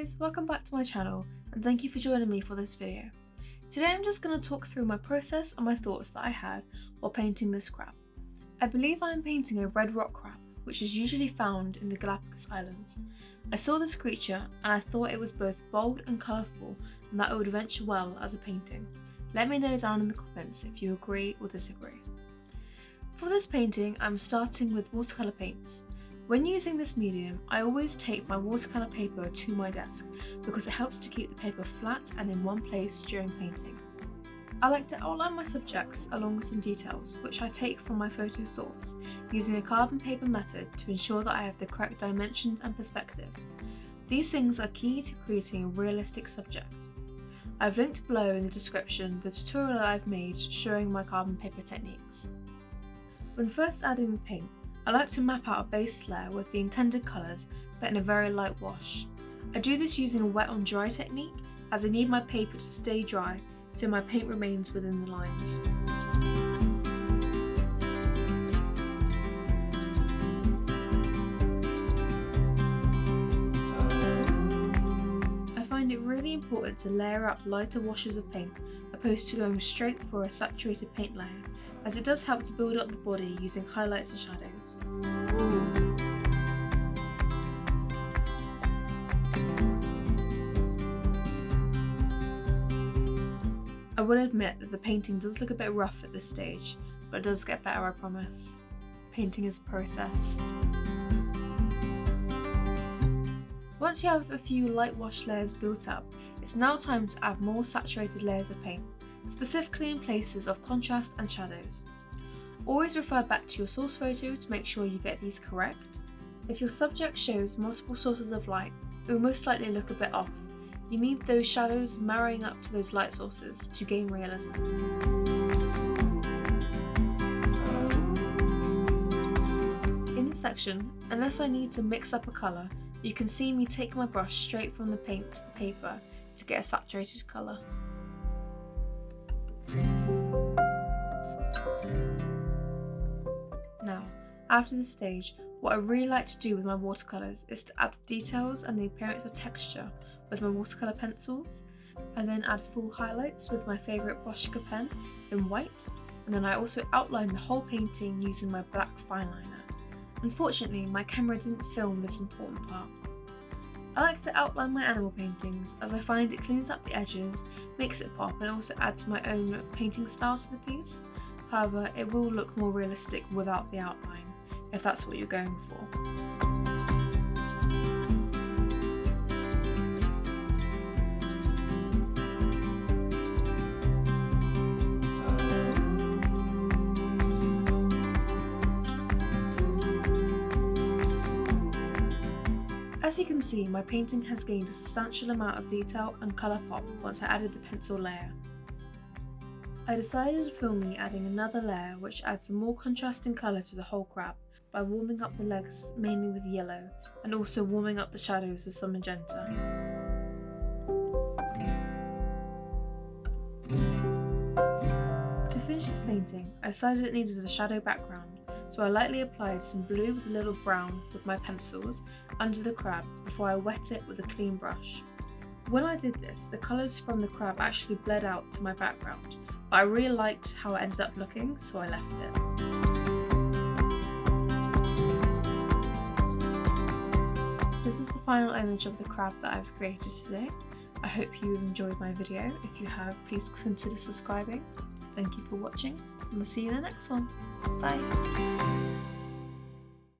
guys, welcome back to my channel and thank you for joining me for this video. Today I'm just going to talk through my process and my thoughts that I had while painting this crab. I believe I am painting a red rock crab, which is usually found in the Galapagos Islands. I saw this creature and I thought it was both bold and colourful and that it would venture well as a painting. Let me know down in the comments if you agree or disagree. For this painting I'm starting with watercolour paints. When using this medium, I always tape my watercolour paper to my desk because it helps to keep the paper flat and in one place during painting. I like to outline my subjects along with some details, which I take from my photo source, using a carbon paper method to ensure that I have the correct dimensions and perspective. These things are key to creating a realistic subject. I've linked below in the description the tutorial I've made showing my carbon paper techniques. When first adding the paint, I like to map out a base layer with the intended colours but in a very light wash. I do this using a wet on dry technique as I need my paper to stay dry so my paint remains within the lines. I find it really important to layer up lighter washes of paint opposed to going straight for a saturated paint layer, as it does help to build up the body using highlights and shadows. I will admit that the painting does look a bit rough at this stage, but it does get better, I promise. Painting is a process. Once you have a few light wash layers built up, it's now time to add more saturated layers of paint, specifically in places of contrast and shadows. Always refer back to your source photo to make sure you get these correct. If your subject shows multiple sources of light, it will most likely look a bit off. You need those shadows marrying up to those light sources to gain realism. In this section, unless I need to mix up a colour, you can see me take my brush straight from the paint to the paper to get a saturated colour. Now, after this stage, what I really like to do with my watercolours is to add the details and the appearance of texture with my watercolour pencils, and then add full highlights with my favourite Watercolour pen in white, and then I also outline the whole painting using my black fine liner. Unfortunately, my camera didn't film this important part. I like to outline my animal paintings as I find it cleans up the edges, makes it pop, and also adds my own painting style to the piece. However, it will look more realistic without the outline, if that's what you're going for. As you can see, my painting has gained a substantial amount of detail and colour pop once I added the pencil layer. I decided to film me adding another layer which adds a more contrasting colour to the whole crab by warming up the legs mainly with yellow and also warming up the shadows with some magenta. To finish this painting, I decided it needed a shadow background, so I lightly applied some blue with a little brown with my pencils under the crab before I wet it with a clean brush. When I did this, the colours from the crab actually bled out to my background, but I really liked how it ended up looking, so I left it. So this is the final image of the crab that I've created today. I hope you enjoyed my video. If you have, please consider subscribing. Thank you for watching, and we'll see you in the next one. Bye!